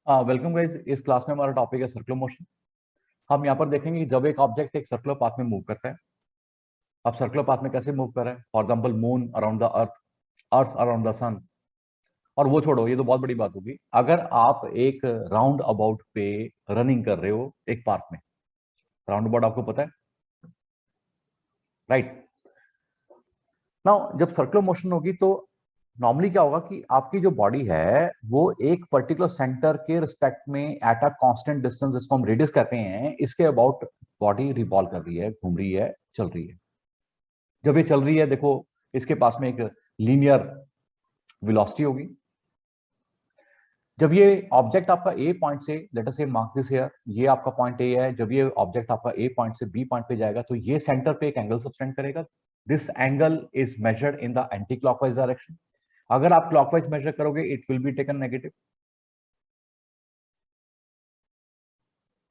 Welcome guys. इस class में हमारा टॉपिक है सर्कुलर मोशन। हम यहाँ पर देखेंगे कि जब एक ऑब्जेक्ट एक सर्कुलर पाथ में मूव करता है। अब सर्कुलर पाथ में कैसे मूव कर रहा है? For example moon around the earth, earth around the sun. और वो छोड़ो, ये तो बहुत बड़ी बात होगी अगर आप एक राउंड अबाउट पे रनिंग कर रहे हो एक पार्क में। राउंड अबाउट आपको पता है, राइट? नाउ जब सर्कुलर मोशन होगी तो नॉर्मली क्या होगा कि आपकी जो बॉडी है वो एक पर्टिकुलर सेंटर के रिस्पेक्ट में एट अ कांस्टेंट डिस्टेंस, जिसको हम रेडियस कहते हैं, इसके अबाउट बॉडी रिवॉल्व कर रही है, घूम रही है, चल रही है। जब ये चल रही है, देखो इसके पास में एक लीनियर वेलोसिटी होगी। जब ये ऑब्जेक्ट आपका ए पॉइंट से, लेट अस से मार्क दिस हियर, ये आपका पॉइंट ए है, जब ये ऑब्जेक्ट आपका ए पॉइंट से बी पॉइंट पे जाएगा तो ये सेंटर पे एक एंगल सब्टेंड करेगा। This angle is measured in the anti clockwise direction. अगर आप क्लॉकवाइज मेजर करोगे it will be taken negative,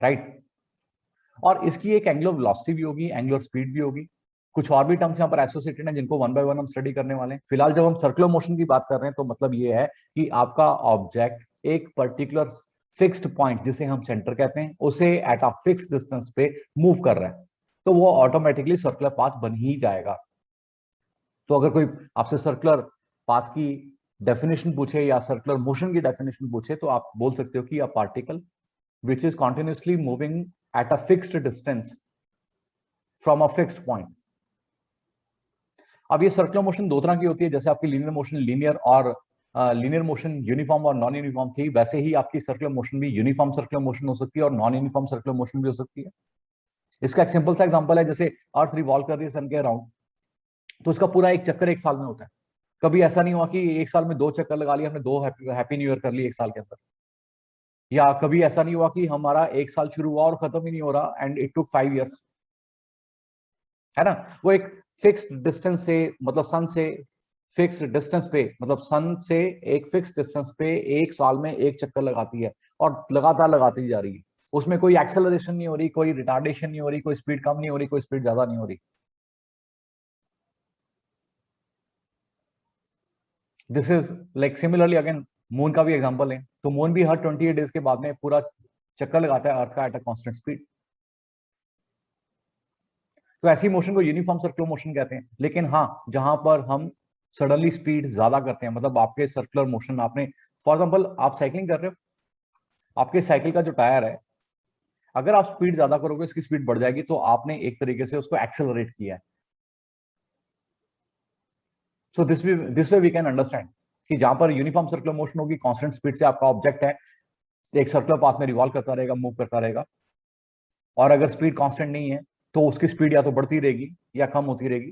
right? और इसकी एक एंगुलर वेलोसिटी भी होगी, एंगुलर स्पीड भी होगी। कुछ और भी टर्म्स यहाँ पर एसोसिएटेड हैं जिनको वन बाय वन हम स्टडी करने वाले हैं। फिलहाल जब हम सर्कुलर मोशन की बात कर रहे हैं तो मतलब ये है कि आपका ऑब्जेक्ट एक पर्टिकुलर फिक्स्ड पॉइंट, जिसे हम सेंटर कहते हैं, उसे एट अ फिक्स डिस्टेंस पे मूव कर रहा है, तो वो ऑटोमेटिकली सर्कुलर पाथ बन ही जाएगा। तो अगर कोई आपसे सर्कुलर पाथ की डेफिनेशन पूछे या सर्कुलर मोशन की डेफिनेशन पूछे तो आप बोल सकते हो कि a particle which is continuously moving at a fixed distance from a fixed point। अब ये सर्कुलर मोशन दो तरह की होती है, जैसे आपकी linear motion linear motion uniform और नॉन यूनिफॉर्म थी, वैसे ही आपकी सर्कुलर मोशन भी यूनिफॉर्म सर्कुलर मोशन हो सकती है और नॉन यूनिफॉर्म सर्कुलर मोशन भी हो सकती है। इसका एक सिंपल सा एग्जांपल है, जैसे अर्थ रिवॉल्व कर रही है सन के अराउंड, तो इसका पूरा एक चक्कर एक साल में होता है। कभी ऐसा नहीं हुआ कि एक साल में दो चक्कर लगा लिया हमने, दो हैप्पी न्यू ईयर कर ली एक साल के अंदर। या कभी ऐसा नहीं हुआ कि हमारा एक साल शुरू हुआ और खत्म ही नहीं हो रहा एंड इट टुक 5 years, है ना? वो एक फिक्स्ड डिस्टेंस से, मतलब सन से फिक्स्ड डिस्टेंस पे, मतलब सन से एक फिक्स डिस्टेंस पे एक साल में एक चक्कर लगाती है और लगातार लगाती जा रही है। उसमें कोई एक्सेलरेशन नहीं हो रही, कोई रिटार्डेशन नहीं हो रही, कोई स्पीड कम नहीं हो रही, कोई स्पीड ज्यादा नहीं हो रही। This is like similarly again moon का भी एग्जांपल है। तो मून भी हर 28 डेज के बाद में पूरा चक्कर लगाता है अर्थ का एट अ कांस्टेंट स्पीड। तो ऐसी मोशन को यूनिफॉर्म सर्कुलर मोशन कहते हैं। लेकिन हाँ, जहां पर हम सडनली स्पीड ज्यादा करते हैं, मतलब आपके सर्कुलर मोशन, आपने फॉर एग्जाम्पल आप साइकिलिंग कर रहे हो, आपके साइकिल का जो टायर है, अगर आप स्पीड ज्यादा करोगे उसकी स्पीड बढ़ जाएगी, तो आपने एक तरीके से उसको एक्सेलरेट किया है। So this way we can understand कि जहां पर यूनिफॉर्म सर्कुलर मोशन होगी, कांस्टेंट स्पीड से आपका ऑब्जेक्ट है एक सर्कुलर पाथ में रिवॉल्व करता रहेगा, मूव करता रहेगा। और अगर स्पीड कांस्टेंट नहीं है तो उसकी स्पीड या तो बढ़ती रहेगी या कम होती रहेगी।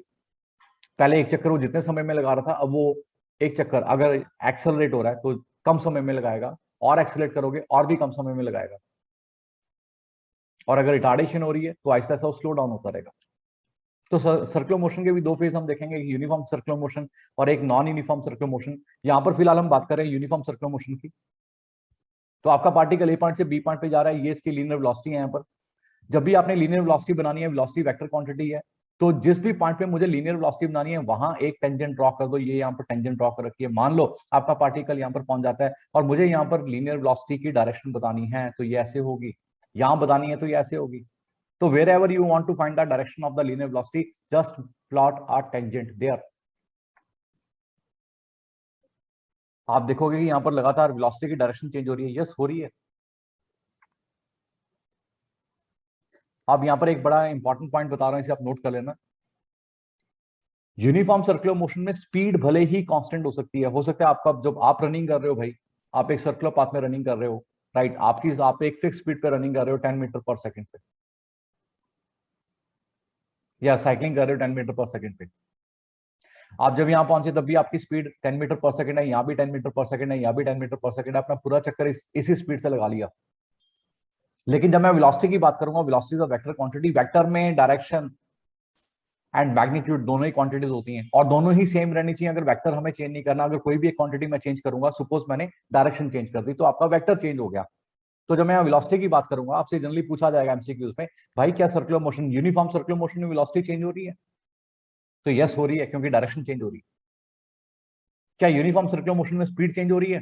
पहले एक चक्कर वो जितने समय में लगा रहा था, अब वो एक चक्कर अगर एक्सेलरेट हो रहा है तो कम समय में लगाएगा, और एक्सेलरेट करोगे और भी कम समय में लगाएगा। और अगर रिटार्डेशन हो रही है तो आहिस्ता आहिस्ता स्लो डाउन होता रहेगा। तो सर्कुलर मोशन के भी दो फेज हम देखेंगे, यूनिफॉर्म सर्कुलर मोशन और एक नॉन यूनिफॉर्म सर्कुलर मोशन। यहां पर फिलहाल हम बात कर रहे हैं यूनिफॉर्म सर्कुलर मोशन की। तो आपका पार्टिकल ए पॉइंट से बी पॉइंट पे जा रहा है, ये इसकी लीनियर वेलोसिटी है। यहाँ पर जब भी आपने लीनियर वेलोसिटी बनानी है, वेलोसिटी वेक्टर क्वांटिटी है, तो जिस भी पॉइंट पे मुझे लीनियर वेलोसिटी बनानी है वहां एक टेंजेंट ड्रॉ कर दो। ये यहाँ पर टेंजेंट ड्रॉ कर रखी है। मान लो आपका पार्टिकल यहाँ पर पहुंच जाता है और मुझे यहाँ पर लीनियर वेलोसिटी की डायरेक्शन बतानी है, तो ये ऐसे होगी। यहाँ बतानी है तो ये ऐसे होगी। तो wherever you want to find the direction of the linear velocity, just plot a tangent there. आप देखोगे कि यहाँ पर लगातार वेलोसिटी की डायरेक्शन चेंज हो रही है। यस, हो रही है। अब यहाँ पर एक बड़ा इंपॉर्टेंट पॉइंट बता रहा हूं, इसे आप नोट कर लेना। यूनिफॉर्म सर्कुलर मोशन में स्पीड भले ही कांस्टेंट हो सकती है। हो सकता है आपका, जब आप रनिंग कर रहे हो भाई, आप एक सर्कुलर पाथ में रनिंग कर रहे हो, राइट, आप एक फिक्स स्पीड पे रनिंग कर रहे हो 10 मीटर पर सेकंड पे, या साइकिलिंग कर रहे हो 10 मीटर पर सेकंड पे। आप जब यहाँ पहुंचे तब भी आपकी स्पीड 10 मीटर पर सेकंड है, यहाँ भी 10 मीटर पर सेकंड है, यहाँ भी 10 मीटर पर सेकंड है। अपना पूरा चक्कर इसी स्पीड से लगा लिया। लेकिन जब मैं वेलोसिटी की बात करूंगा, velocity of vector quantity, vector में डायरेक्शन एंड मैग्नीट्यूड दोनों ही क्वांटिटीज होती हैं और दोनों ही सेम रहनी चाहिए। अगर वेक्टर हमें चेंज नहीं करना, अगर कोई भी एक क्वांटिटी मैं चेंज करूंगा, सपोज मैंने डायरेक्शन चेंज कर दी, तो आपका वेक्टर चेंज हो गया। तो जब मैं वेलोसिटी की बात करूंगा, आपसे जनरली पूछा जाएगा एमसीक्यूज में, भाई क्या circular motion, uniform circular motion में वेलोसिटी चेंज हो रही है? तो यस, हो रही है, क्योंकि डायरेक्शन चेंज हो रही है। क्या यूनिफॉर्म सर्कुलर मोशन में स्पीड चेंज हो रही है?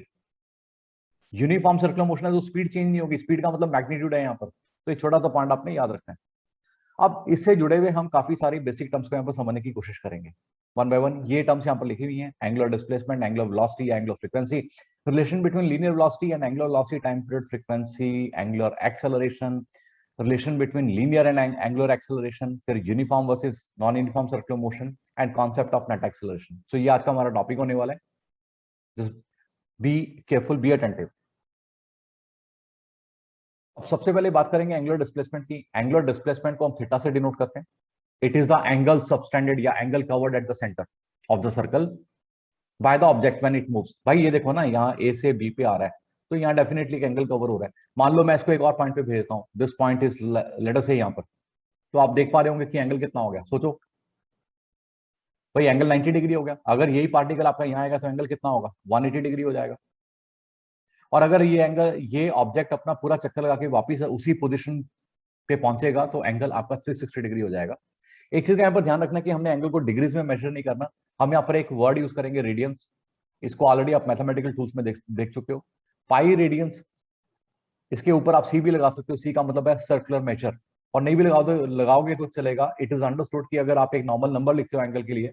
यूनिफॉर्म सर्कुलर मोशन है तो स्पीड चेंज नहीं होगी, स्पीड का मतलब मैग्नीट्यूड है यहाँ पर, तो एक छोटा सा पॉइंट आपने याद रखना है। अब इससे जुड़े हुए हम काफी सारी बेसिक टर्म्स को यहाँ पर समझने की कोशिश करेंगे वन बाय वन। ये टर्म्स यहाँ पर लिखी हुई हैं, angular displacement, angular velocity, angular frequency, relation between linear velocity and angular velocity, time period, frequency, angular acceleration, relation between linear and angular acceleration, फिर uniform versus non uniform circular motion and concept of net acceleration. So ये आज का हमारा topic होने वाला है। Just be careful, be attentive. अब सबसे पहले बात करेंगे एंगुलर डिस्प्लेसमेंट की। एंगुलर डिस्प्लेसमेंट को हम थीटा से डिनोट करते हैं। It is the angle subtended या angle covered at the centre of the circle by the object when it moves. भाई ये देखो ना, यहाँ ए से बी पे आ रहा है तो यहाँ डेफिनेटली एंगल कवर हो रहा है। मान लो मैं इसको एक और पॉइंट पे भेज देता हूँ, this point is let us से यहाँ पर, तो आप देख पा रहे होंगे कि एंगल कितना हो गया। सोचो भाई, एंगल 90 डिग्री हो गया। अगर यही पार्टिकल आपका यहाँ आएगा तो एंगल कितना होगा, 180 डिग्री हो जाएगा। और अगर ये एंगल, ये ऑब्जेक्ट अपना पूरा चक्कर लगा के वापिस उसी पोजिशन पे पहुंचेगा तो एंगल आपका 360 डिग्री हो जाएगा। एक चीज का यहाँ पर ध्यान रखना कि हमने एंगल को डिग्रीज में मेजर नहीं करना, हम यहाँ पर एक वर्ड यूज करेंगे, रेडियंस। इसको ऑलरेडी आप मैथमेटिकल टूल्स में देख चुके हो, पाई रेडियंस। इसके ऊपर आप सी भी लगा सकते हो, सी का मतलब है सर्कुलर मेजर, और नहीं भी लगाओगे तो चलेगा। इट इज अंडरस्टूड कि अगर आप एक नॉर्मल नंबर लिखते हो एंगल के लिए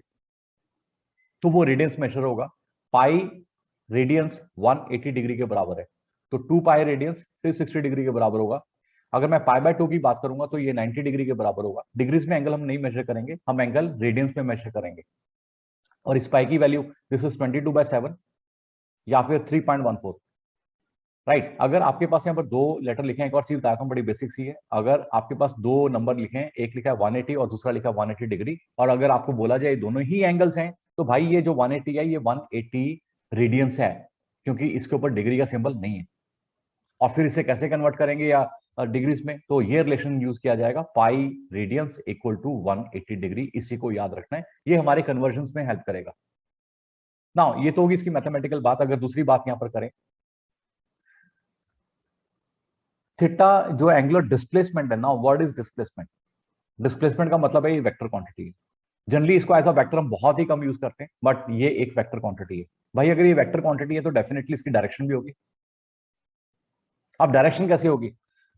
तो वो रेडियंस मेजर होगा। पाई रेडियंस 180 डिग्री के बराबर है, तो 2 पाई रेडियंस 360 डिग्री के बराबर होगा। अगर मैं पाई बाय 2 की बात करूंगा तो ये 90 डिग्री के बराबर होगा। डिग्रीज में एंगल हम नहीं मेजर करेंगे, हम एंगल रेडियंस में मेजर करेंगे। और इस पाई की वैल्यू दिस इज 22/7 या फिर 3.14, राइट। अगर आपके पास यहाँ पर दो लेटर लिखे हैं, एक और चीज बताता हूँ बड़ी बेसिक सी है। अगर आपके पास दो नंबर लिखे हैं, एक लिखा है 180 और दूसरा लिखा है 180 डिग्री, और अगर आपको बोला जाए दोनों ही एंगल्स हैं, तो भाई ये जो 180 है ये 180 रेडियंस है, क्योंकि इसके ऊपर डिग्री का सिंबल नहीं है। और फिर इसे कैसे कन्वर्ट करेंगे या डिग्रीज में, तो ये रिलेशन यूज किया जाएगा, pi radians equal to 180 degree. इसी को याद रखना है, ये हमारे कन्वर्जन में हेल्प करेगा ना। ये तो होगी इसकी मैथमेटिकल बात। अगर दूसरी बात यहां पर करें, थीटा जो एंगुलर डिस्प्लेसमेंट है ना, व्हाट इज डिस्प्लेसमेंट? डिस्प्लेसमेंट का मतलब है ये वेक्टर क्वांटिटी है। जनरली इसको एज अ वेक्टर हम बहुत ही कम यूज करते हैं, बट ये एक वेक्टर क्वांटिटी है। भाई अगर ये वेक्टर क्वांटिटी है तो डेफिनेटली इसकी डायरेक्शन भी होगी। अब डायरेक्शन कैसे होगी,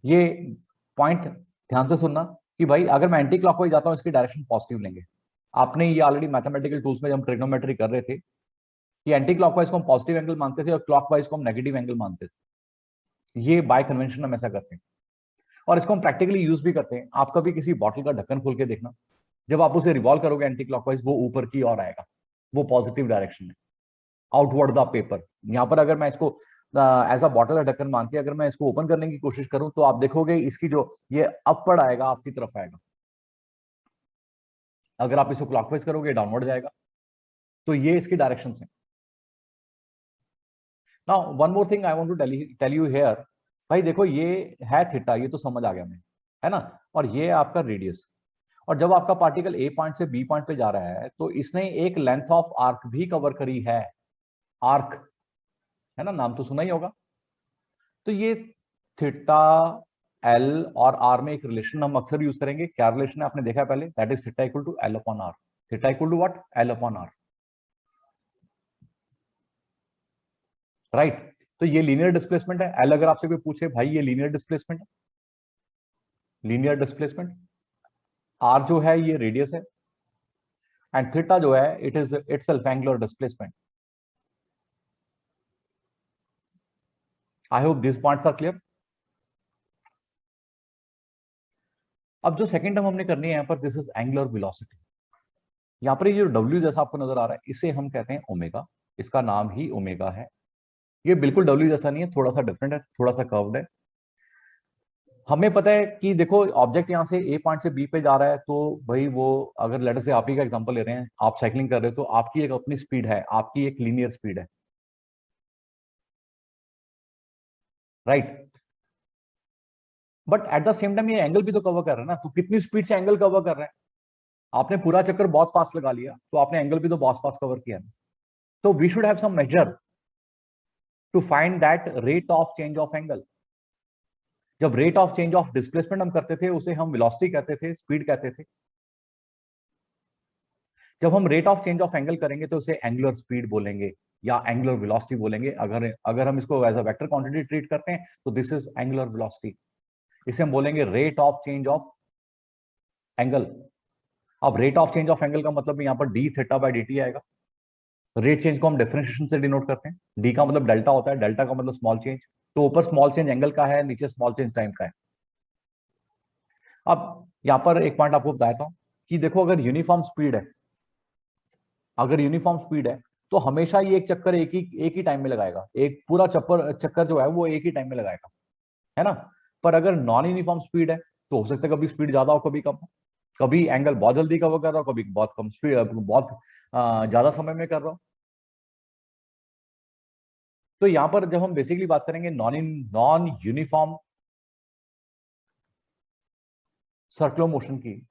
ये पॉइंट ध्यान से सुनना कि भाई अगर मैं एंटी क्लॉकवाइज जाता हूं, इसकी डायरेक्शन पॉजिटिव लेंगे। आपने ये ऑलरेडी मैथमेटिकल टूल्स में जब हम ट्रिग्नोमेट्री कर रहे थे, कि एंटी क्लॉकवाइज को हम पॉजिटिव एंगल मानते थे और क्लॉकवाइज को हम नेगेटिव एंगल मानते थे। ये बाय कन्वेंशन हम ऐसा करते हैं, और इसको हम प्रैक्टिकली यूज भी करते हैं। आप कभी किसी बॉटल का ढक्कन खोल के देखना, जब आप उसे रिवॉल्व करोगे एंटी क्लॉकवाइज, वो ऊपर की ओर आएगा, वो पॉजिटिव डायरेक्शन है, आउटवर्ड द पेपर। यहां पर अगर मैं इसको एज अ बॉटल का ढक्कन मान के अगर मैं इसको ओपन करने की कोशिश करूं, तो आप देखोगे इसकी जो ये अपवर्ड आएगा, आपकी तरफ आएगा। अगर आप इसको क्लॉकवाइज करोगे डाउनवर्ड जाएगा। तो ये इसकी डायरेक्शन है। Now one more thing I want to tell you here. भाई देखो, ये है थीटा, ये तो समझ आ गया मैं, है ना। और ये आपका रेडियस। और जब आपका पार्टिकल ए पॉइंट से बी पॉइंट पे जा रहा है, तो इसने एक लेंथ ऑफ आर्क भी कवर करी है। आर्क, है ना, नाम तो सुना ही होगा। तो ये थीटा, एल और आर में एक रिलेशन हम अक्सर यूज करेंगे। क्या रिलेशन है आपने देखा है पहले, that is theta equal to L upon R. Theta equal to what, L upon R, right. तो ये लीनियर डिस्प्लेसमेंट है। एल अगर आपसे कोई पूछे भाई ये लीनियर डिस्प्लेसमेंट है, लीनियर डिस्प्लेसमेंट। आर जो है ये रेडियस है, एंड थीटा जो है it is itself angular displacement. I hope this points are clear. अब जो सेकंड टर्म हमने करनी है यहाँ पर, दिस इज एंगुलर वेलोसिटी। यहाँ पर ये जो डब्ल्यू जैसा आपको नजर आ रहा है, इसे हम कहते हैं ओमेगा। इसका नाम ही ओमेगा है। ये बिल्कुल डब्ल्यू जैसा नहीं है, थोड़ा सा डिफरेंट है, थोड़ा सा कर्व्ड है। हमें पता है कि देखो ऑब्जेक्ट यहाँ से ए पॉइंट से बी पे जा रहा है, तो भाई वो, अगर लेटर से आप ही का एग्जांपल ले रहे हैं, आप साइकिलिंग कर रहे हो, तो आपकी एक अपनी स्पीड है, आपकी एक लीनियर स्पीड है, right. But at the same time ये एंगल भी तो कवर कर रहा है ना, तो कितनी स्पीड से एंगल कवर कर रहा है? आपने पूरा चक्कर बहुत फास्ट लगा लिया, तो आपने एंगल भी तो बहुत फास्ट कवर किया ना। तो we should have some measure to find that rate of change of angle. जब rate of change of displacement हम करते थे, उसे हम वेलोसिटी कहते थे, स्पीड कहते थे। जब हम rate of change of angle करेंगे तो उसे एंगुलर स्पीड बोलेंगे। या एंगुलर वेलोसिटी बोलेंगे। अगर अगर हम इसको as a vector quantity treat करते हैं तो दिस इज एंगुलर वेलोसिटी। इसे हम बोलेंगे rate of change of angle. अब rate of change of angle का मतलब यहाँ पर डी थीटा बाय dt आएगा। रेट चेंज को हम डिफरेंशिएशन से डिनोट करते हैं। डी का मतलब डेल्टा होता है, डेल्टा का मतलब स्मॉल चेंज। तो ऊपर स्मॉल चेंज एंगल का है, नीचे स्मॉल चेंज टाइम का है। अब यहाँ पर एक पॉइंट आपको बताता हूं कि देखो अगर यूनिफॉर्म स्पीड है, अगर यूनिफॉर्म स्पीड है तो हमेशा ये एक चक्कर एक ही टाइम में लगाएगा। एक पूरा चक्कर जो है वो एक ही टाइम में लगाएगा, है ना। पर अगर नॉन यूनिफॉर्म स्पीड है तो हो सकता है कभी स्पीड ज्यादा हो, कभी कम हो। कभी एंगल बहुत जल्दी कवर कर रहा हो, कभी बहुत कम स्पीड, बहुत ज्यादा समय में कर रहा हो। तो यहां पर जब हम बेसिकली बात करेंगे नॉन यूनिफॉर्म सर्कुलर मोशन की,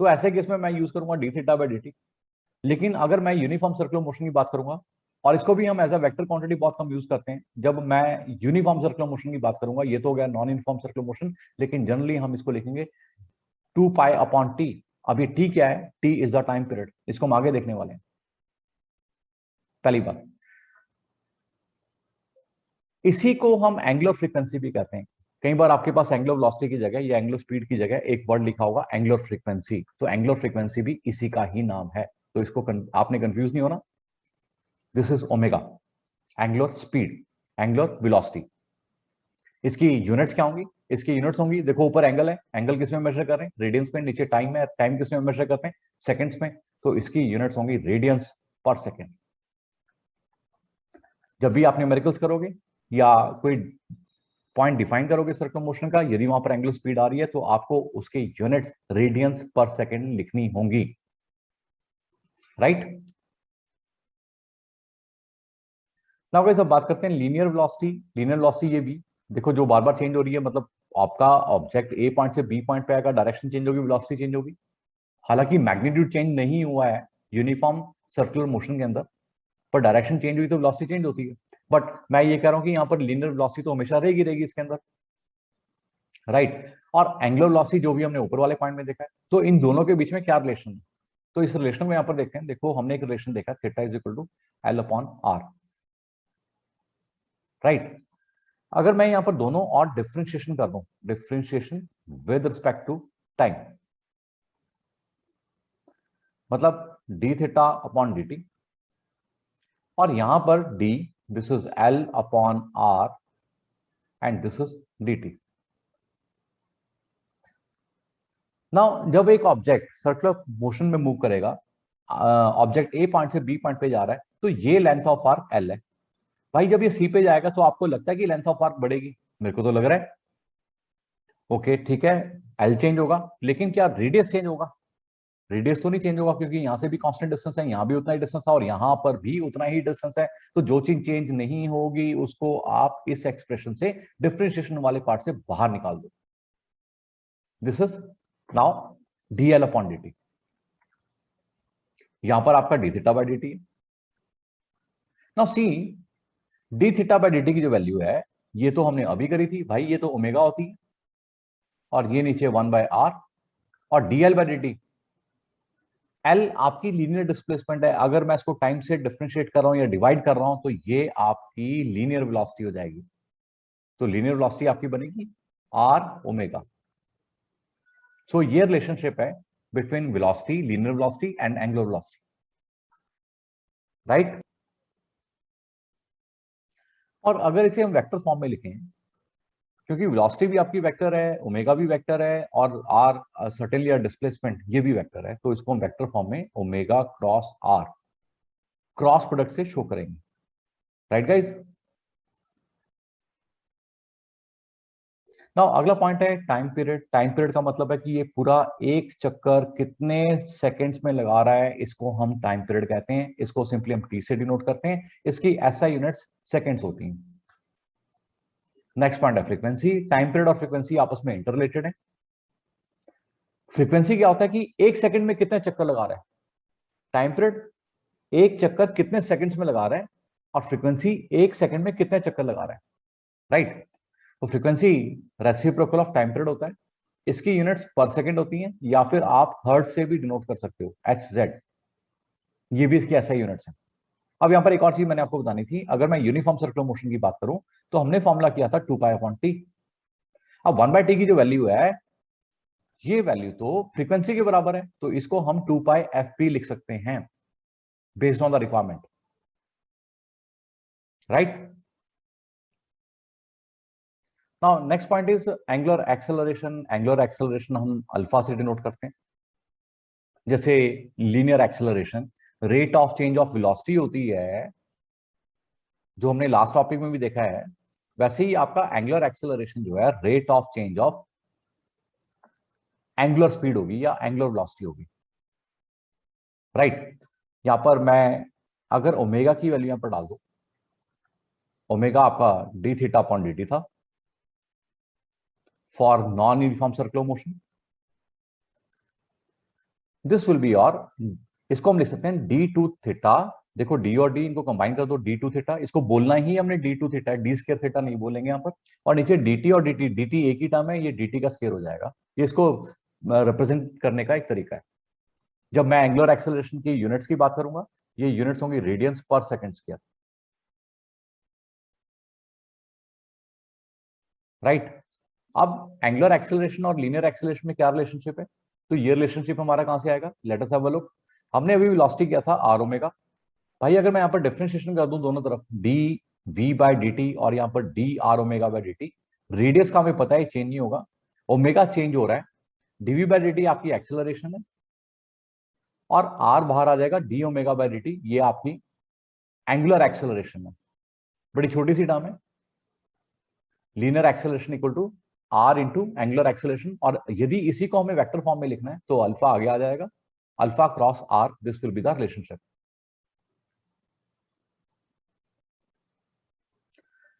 तो ऐसे केस में मैं यूज करूंगा डी थीटा बाय dt। लेकिन अगर मैं यूनिफॉर्म सर्कुलर मोशन की बात करूंगा, और इसको भी हम एज अ वेक्टर क्वांटिटी बहुत कम यूज करते हैं, जब मैं यूनिफॉर्म सर्कुलर मोशन की बात करूंगा, ये तो हो गया नॉन यूनिफॉर्म सर्कुलर मोशन, लेकिन जनरली हम इसको लिखेंगे 2 पाई अपॉन टी। अब ये टी क्या है? T is the time period. इसको हम आगे देखने वाले हैं। पहली बात, इसी को हम एंगुलर फ्रीक्वेंसी भी कहते हैं। कई बार आपके पास एंगुलर वेलोसिटी की जगह या एंगुलर स्पीड की जगह एक वर्ड लिखा होगा एंगुलर फ्रीक्वेंसी, तो एंगुलर फ्रीक्वेंसी भी इसी का ही नाम है। तो इसको आपने कंफ्यूज नहीं होना। This is omega, angular speed, angular velocity. इसकी यूनिट्स क्या होंगी? इसकी यूनिट्स होंगी, देखो ऊपर एंगल है, एंगल किस में मेजर कर रहे हैं? रेडियंस में। नीचे टाइम है, टाइम किस में मेजर करते हैं? सेकंड्स में। तो इसकी यूनिट्स होंगी रेडियंस पर सेकेंड। जब भी आप न्यूमेरिकल्स करोगे या कोई पॉइंट डिफाइन करोगे सर्कुलर मोशन का, यदि वहां पर एंगुलर स्पीड आ रही है तो आपको उसके यूनिट्स रेडियंस पर सेकेंड लिखनी होंगी, राइट। नाउ गाइस अब बात करते हैं लीनियर वेलोसिटी। लीनियर वेलोसिटी ये भी देखो जो बार बार चेंज हो रही है, मतलब आपका ऑब्जेक्ट ए पॉइंट से बी पॉइंट पे आएगा, डायरेक्शन चेंज होगी, वेलोसिटी चेंज होगी। हालांकि मैग्नीट्यूड चेंज नहीं हुआ है यूनिफॉर्म सर्कुलर मोशन के अंदर, पर डायरेक्शन चेंज हुई तो वेलोसिटी चेंज होती है। बट मैं ये कह रहा हूं कि यहाँ पर लीनियर वेलोसिटी तो हमेशा रहेगी रहेगी इसके अंदर, राइट। और एंगुलर वेलोसिटी जो भी हमने ऊपर वाले पॉइंट में देखा है, तो इन दोनों के बीच में क्या रिलेशन है? तो इस रिलेशन को यहाँ पर देखते हैं। देखो हमने एक रिलेशन देखा, theta is equal to L upon R, right. अगर मैं यहां पर दोनों और डिफरेंशिएशन कर दूं, differentiation with respect to time, मतलब D theta upon D T, और यहां पर D, this is L upon R and this is D T. Now जब एक ऑब्जेक्ट सर्कुलर मोशन में मूव करेगा, ऑब्जेक्ट ए पॉइंट से बी पॉइंट पे जा रहा है, तो ये लेंथ ऑफ आर्क एल है। भाई जब ये सी पे जाएगा तो आपको लगता है कि लेंथ ऑफ आर्क बढ़ेगी? मेरे को तो लग रहा है। ओके ठीक है, एल चेंज होगा, लेकिन क्या रेडियस चेंज होगा? रेडियस तो नहीं चेंज होगा, क्योंकि यहां से भी कांस्टेंट डिस्टेंस है, यहां भी उतना ही डिस्टेंस था, और यहां पर भी उतना ही डिस्टेंस है। तो जो चीज चेंज नहीं होगी उसको आप इस एक्सप्रेशन से, डिफरेंशिएशन वाले पार्ट से बाहर निकाल दो। This is now D L upon D T. यहां पर आपका D theta by D T है। Now see, D theta by D T की जो वैल्यू है, ये तो हमने अभी करी थी भाई, ये तो ओमेगा होती है, और ये नीचे 1/r, और D L by D T, L आपकी लीनियर डिस्प्लेसमेंट है। अगर मैं इसको टाइम से डिफरेंशिएट कर रहा हूं या डिवाइड कर रहा हूं तो ये आपकी लीनियर वेलोसिटी हो जाएगी। तो लीनियर वेलोसिटी आपकी बनेगी आर ओमेगा। सो ये रिलेशनशिप है between velocity, linear velocity and angular velocity, right. और अगर इसे हम वेक्टर फॉर्म में लिखें, क्योंकि वेलोसिटी भी आपकी वेक्टर है, ओमेगा भी वेक्टर है, और आर सर्टेनली आर डिस्प्लेसमेंट ये भी वेक्टर है, तो इसको हम वेक्टर फॉर्म में omega cross R, cross product से शो करेंगे, राइट गाइस। नाउ अगला पॉइंट है टाइम पीरियड। टाइम पीरियड का मतलब है कि ये पूरा एक चक्कर कितने सेकंड्स में लगा रहा है, इसको हम टाइम पीरियड कहते हैं। इसको सिंपली हम टी से डिनोट करते हैं, इसकी एसआई यूनिट्स सेकंड्स होती हैं। नेक्स्ट पॉइंट है फ्रीक्वेंसी। टाइम पीरियड और फ्रीक्वेंसी आपस में इंटररिलेटेड है। फ्रीक्वेंसी क्या होता है कि एक सेकंड में कितने चक्कर लगा रहा है, टाइम पीरियड एक चक्कर कितने सेकंड्स में लगा रहा है, और फ्रीक्वेंसी एक सेकंड में कितने चक्कर लगा रहा है, राइट। तो frequency reciprocal of time period होता है। इसकी यूनिट्स पर सेकंड होती हैं, या फिर आप हर्ट्ज से भी डिनोट कर सकते हो, एच जेड, ये भी इसकी ऐसा यूनिट्स है। अब यहाँ पर एक और चीज मैंने आपको बतानी थी, अगर मैं यूनिफॉर्म सर्कुलर मोशन की बात करूं तो हमने फॉर्मूला किया था 2π/t। अब 1/t की जो वैल्यू है, ये वैल्यू तो फ्रीक्वेंसी के बराबर है, तो इसको हम 2πfp लिख सकते हैं based on the requirement, right. Now next point is angular acceleration. Angular acceleration हम अल्फा से डिनोट करते हैं। जैसे linear acceleration rate of change of velocity होती है, जो हमने लास्ट टॉपिक में भी देखा है, वैसे ही आपका एंगुलर एक्सेलरेशन जो है rate of change of angular speed होगी या एंगुलर वेलोसिटी होगी, राइट। यहां पर मैं अगर ओमेगा की वैल्यू यहां पर डाल दो, ओमेगा आपका डी थीटा अपॉन dt था for non uniform circular motion, this will B और इसको हम लिख सकते हैं d2 थीटा। देखो d और d इनको कंबाइन कर दो, d2 थीटा, इसको बोलना ही हमने d2 थीटा है, d स्क्वायर थीटा नहीं बोलेंगे यहाँ पर। और नीचे dt और dt एक ही टर्म है, ये dt का स्क्वायर हो जाएगा। ये इसको रिप्रेजेंट करने का एक तरीका है। जब मैं एंगुलर एक्सेलरेशन की यूनिट्स की बात करूंगा, ये यूनिट्स होंगी रेडियंस पर सेकंड स्क्वायर, राइट। अब एंगुलर एक्सेलरेशन और लीनियर एक्सेलरेशन में क्या रिलेशनशिप है, तो ये रिलेशनशिप हमारा कहां से आएगा, let us have a look. हमने अभी वेलोसिटी किया था r ओमेगा। भाई अगर मैं यहाँ पर डिफरेंशिएशन कर दूं दोनों तरफ, D V by D T और यहाँ पर D R omega by D T, radius का हमें पता है चेंज नहीं होगा, ओमेगा चेंज हो रहा है, डीवी बाय डी टी आपकी एक्सेलरेशन है, और आर बाहर आ जाएगा, D omega by D T ये आपकी एंगुलर एक्सेलरेशन है। बड़ी छोटी सी टर्म है, linear acceleration equal to R into angular acceleration. और यदि इसी को हमें वेक्टर फॉर्म में लिखना है तो अल्फा आगे आ जाएगा, alpha cross R, this will be the relationship.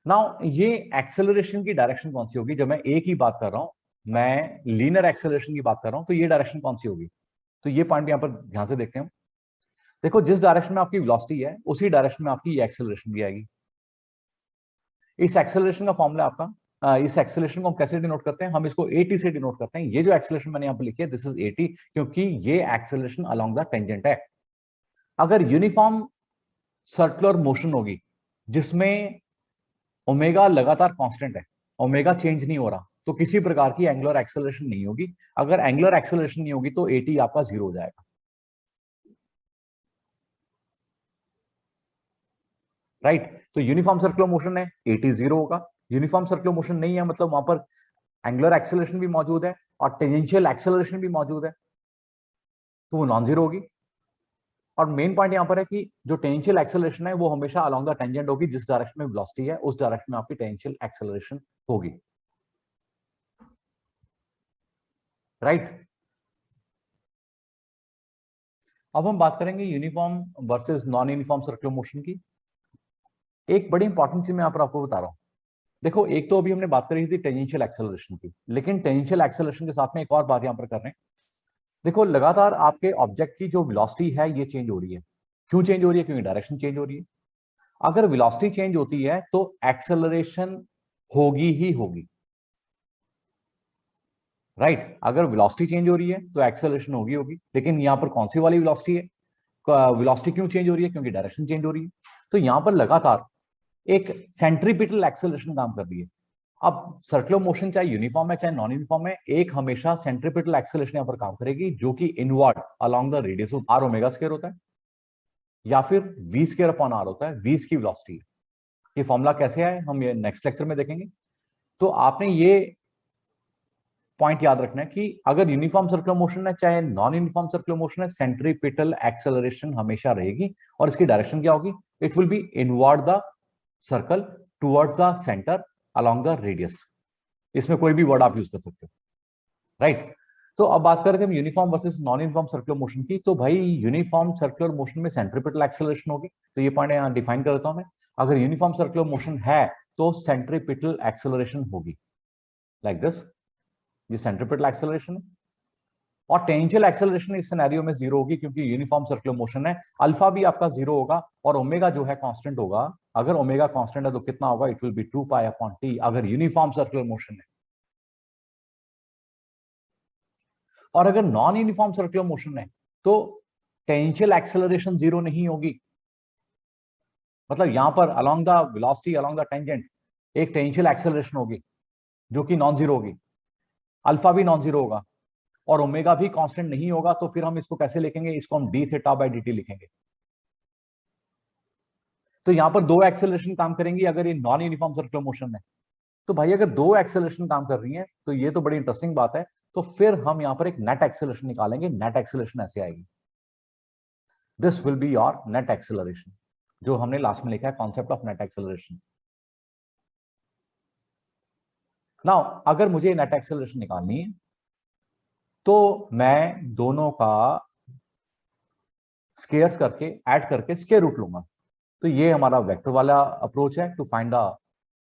Now ये एक्सेलरेशन की डायरेक्शन कौन सी होगी, जब मैं ए की बात कर रहा हूं, मैं लीनियर एक्सेलरेशन की बात कर रहा हूं, तो ये डायरेक्शन कौन सी होगी, तो ये पॉइंट यहां पर ध्यान से देखते हैं हम। देखो जिस डायरेक्शन में आपकी वेलोसिटी है उसी डायरेक्शन में आपकी ये एक्सेलरेशन भी आएगी। इस एक्सेलरेशन का फॉर्मूला आपका इस एक्सेलरेशन को हम कैसे डिनोट करते हैं, हम इसको एटी से डिनोट करते हैं। ये जो एक्सेलरेशन मैंने यहां पर लिखी है दिस इज एटी, क्योंकि ये एक्सेलरेशन अलोंग द टेंजेंट है। अगर यूनिफॉर्म सर्कुलर मोशन होगी जिसमें ओमेगा लगातार कांस्टेंट है, ओमेगा चेंज नहीं हो रहा, तो किसी प्रकार की एंगुलर एक्सेलरेशन नहीं होगी। अगर एंगुलर एक्सेलरेशन नहीं होगी तो एटी आपका जीरो हो जाएगा, राइट। तो यूनिफॉर्म सर्कुलर मोशन है, एटी जीरो होगा। यूनिफॉर्म सर्कुलर मोशन नहीं है मतलब वहां पर एंगुलर एक्सेलरेशन भी मौजूद है और टेंजेंशियल एक्सेलरेशन भी मौजूद है, तो वो नॉन जीरो होगी। और मेन पॉइंट यहां पर है कि जो टेंजेंशियल एक्सेलरेशन है वो हमेशा अलोंग द टेंजेंट होगी, जिस डायरेक्शन में वेलोसिटी है उस डायरेक्शन में आपकी टेंजेंशियल एक्सेलरेशन होगी, राइट। अब हम बात करेंगे uniform versus non uniform circular motion की। एक बड़ी इंपॉर्टेंट चीज मैं यहाँ पर आपको बता रहा हूँ। देखो एक तो अभी हमने बात करी थी टेंजेंशियल एक्सेलरेशन की, लेकिन टेंजेंशियल एक्सेलरेशन के साथ में एक और बात यहाँ पर कर रहे हैं। देखो लगातार आपके ऑब्जेक्ट की जो वेलोसिटी है ये चेंज हो रही है। क्यों चेंज हो रही है, क्योंकि डायरेक्शन चेंज हो रही है। अगर वेलोसिटी चेंज होती है तो एक्सेलरेशन होगी ही होगी, राइट। अगर वेलोसिटी चेंज हो रही है तो एक्सेलरेशन होगी होगी, लेकिन यहाँ पर कौन सी वाली वेलोसिटी है, वेलोसिटी क्यों चेंज हो रही है, क्योंकि डायरेक्शन चेंज हो रही है। तो यहां पर लगातार एक सेंट्रीपिटल एक्सेलरेशन काम कर रही है। अब सर्कुलर मोशन चाहे यूनिफॉर्म है चाहे नॉन यूनिफॉर्म है, एक हमेशा सेंट्रीपिटल एक्सेलरेशन यहां पर काम करेगी, जो कि inward along the radius of R omega square होता है, या फिर वी स्क्वायर अपॉन आर होता है, वी की वेलोसिटी है। ये फॉर्मूला कैसे आए हम ये नेक्स्ट लेक्चर में देखेंगे। तो आपने ये पॉइंट याद रखना है कि अगर यूनिफॉर्म सर्कुलर मोशन है चाहे नॉन यूनिफॉर्म सर्कुलर मोशन है, सेंट्रीपिटल एक्सेलरेशन हमेशा रहेगी। और इसकी डायरेक्शन क्या होगी, it will be inward the circle towards the centre along the radius. इसमें कोई भी वर्ड आप यूज कर सकते हो, राइट। तो अब बात करते हैं हम uniform versus non uniform circular motion की। तो भाई यूनिफॉर्म सर्कुलर मोशन में सेंट्रीपिटल एक्सेलरेशन होगी, तो ये पॉइंट यहां डिफाइन कर देता हूं मैं। अगर यूनिफॉर्म सर्कुलर मोशन है तो सेंट्रीपिटल एक्सेलरेशन होगी, लाइक दिस। ये सेंट्रीपिटल एक्सेलरेशन है। और टेंजेंशियल एक्सेलरेशन इस सिनेरियो में जीरो होगी, क्योंकि यूनिफॉर्म सर्कुलर मोशन है। अल्फा भी आपका जीरो होगा और ओमेगा जो है कांस्टेंट होगा। अगर ओमेगा कांस्टेंट है तो कितना होगा, इट विल बी 2π/t अगर यूनिफॉर्म सर्कुलर मोशन है। और अगर नॉन यूनिफॉर्म सर्कुलर मोशन है तो टेंजेंशियल एक्सेलरेशन जीरो नहीं होगी, मतलब यहां पर along the velocity along the tangent एक टेंशियल एक्सेलरेशन होगी जो कि नॉन जीरो होगी, अल्फा भी नॉन जीरो होगा और ओमेगा भी कांस्टेंट नहीं होगा, तो फिर हम इसको कैसे लिखेंगे, इसको हम डी थीटा बाय dt लिखेंगे। तो यहां पर दो एक्सेलरेशन काम करेंगी अगर ये नॉन यूनिफॉर्म सर्कुलर मोशन है। तो भाई अगर दो एक्सेलरेशन काम कर रही है तो ये तो बड़ी इंटरेस्टिंग बात है। तो फिर हम यहां पर एक नेट एक्सेलरेशन निकालेंगे, नेट एक्सेलरेशन ऐसे आएगी, this will be your net acceleration, जो हमने लास्ट में लिखा है concept of net acceleration. Now अगर मुझे नेट एक्सेलरेशन निकालनी है तो मैं दोनों का स्केयर्स करके ऐड करके स्केयर रूट लूंगा। तो ये हमारा वेक्टर वाला अप्रोच है to find the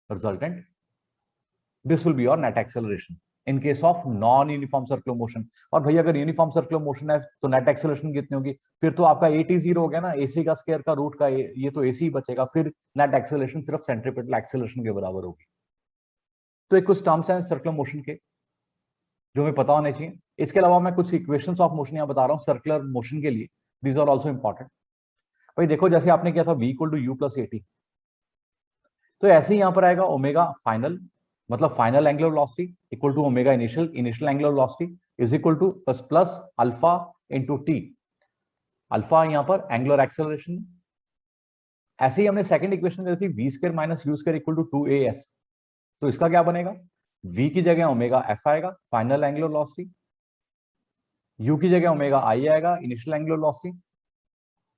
resultant. This will be your net acceleration in case of non uniform circular motion. और भैया अगर यूनिफॉर्म सर्कुलर मोशन है तो नेट एक्सेलरेशन कितनी होगी, फिर तो आपका एटी जीरो हो गया ना, एसी का स्केयर का रूट का ये तो एसी बचेगा, फिर नेट एक्सेलरेशन सिर्फ सेंट्रीपिटल एक्सेलरेशन के बराबर होगी। तो एक कुछ टर्म्स हैं सर्कुलर मोशन के जो हमें पता होने चाहिए। इसके अलावा मैं कुछ इक्वेशंस ऑफ मोशन यहां बता रहा हूं सर्कुलर मोशन के लिए, दीज आर ऑल्सो इंपॉर्टेंट। भाई देखो जैसे आपने किया था v equal to U plus A T, तो ऐसे ही यहां पर आएगा ओमेगा फाइनल, मतलब final angular velocity equal to omega initial, initial angular velocity is equal to plus plus alpha into T, alpha यहां पर एंगुलर एक्सेलरेशन। ऐसे ही हमने सेकंड इक्वेशन करी थी V square minus U square equal to two A S, तो इसका क्या बनेगा, v की जगह ओमेगा एफ आएगा फाइनल एंगुलर वेलोसिटी, u की जगह ओमेगा आई आएगा इनिशियल एंगुलर वेलोसिटी,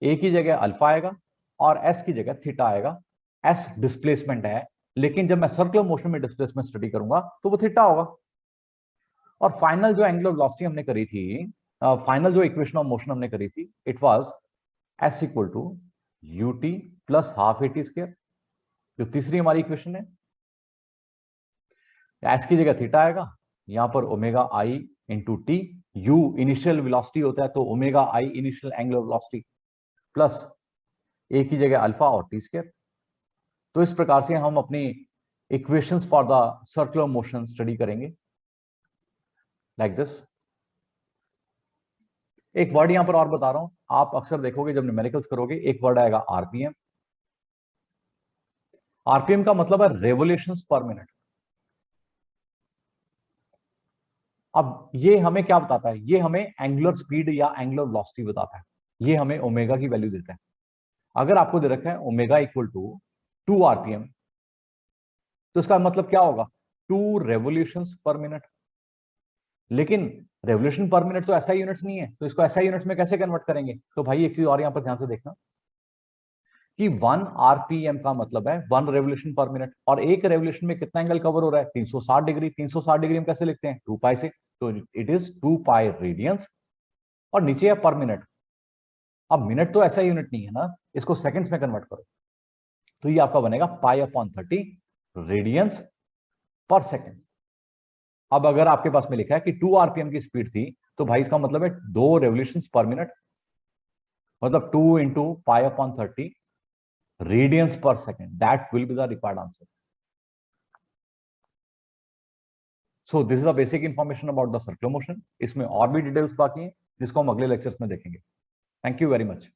a की जगह अल्फा आएगा और s की जगह थीटा आएगा। s डिस्प्लेसमेंट है, लेकिन जब मैं सर्कुलर मोशन में डिस्प्लेसमेंट स्टडी करूंगा तो वो थीटा होगा। और फाइनल जो एंगुलर वेलोसिटी हमने करी थी, फाइनल जो इक्वेशन ऑफ मोशन हमने करी थी, it was s equal to U T plus half A T square, जो तीसरी हमारी इक्वेशन है। s की जगह थीटा आएगा, यहां पर ओमेगा आई into T, u initial velocity होता है तो omega I initial angular velocity plus a की जगह अल्फा और टी स्क्वायर। तो इस प्रकार से हम अपनी equations for the circular motion study करेंगे लाइक दिस। एक वर्ड यहां पर और बता रहा हूं, आप अक्सर देखोगे जब न्यूमेरिकल्स करोगे एक वर्ड आएगा आरपीएम। आरपीएम का मतलब है रेवोल्यूशंस पर मिनट। अब ये हमें क्या बताता है, ये हमें एंगुलर स्पीड या एंगुलर वेलोसिटी बताता है, ये हमें ओमेगा की वैल्यू देता है। अगर आपको दे रखा है ओमेगा इक्वल टू 2 आरपीएम, तो इसका मतलब क्या होगा, 2 रेवोल्यूशंस पर मिनट। लेकिन रेवोल्यूशन पर मिनट तो ऐसा यूनिट्स नहीं है, तो इसको ऐसा यूनिट्स में कैसे कन्वर्ट करेंगे। तो भाई एक चीज और यहां पर ध्यान से देखना कि 1 आरपीएम का मतलब है 1 रेवोल्यूशन पर मिनट, और एक रेवोल्यूशन में कितना एंगल कवर हो रहा है, 360 डिग्री। 360 डिग्री हम कैसे लिखते हैं, 2 पाई से, तो इट इज 2 पाई रेडियंस, और नीचे है पर मिनट। अब मिनट तो ऐसा यूनिट नहीं है ना, इसको सेकंड्स में कन्वर्ट करो, तो ये आपका बनेगा पाई अपॉन 30 रेडियंस पर सेकेंड। अब अगर आपके पास में लिखा है कि 2 आरपीएम की स्पीड थी, तो भाई इसका मतलब है 2 रेवोल्यूशन पर मिनट, मतलब 2 इंटू पाई अपॉन 30 रेडियंस पर second, that will be the required answer. So this is the basic information about the circular motion. इसमें और भी डिटेल्स बाकी हैं जिसको हम अगले लेक्चर्स में देखेंगे। Thank you very much.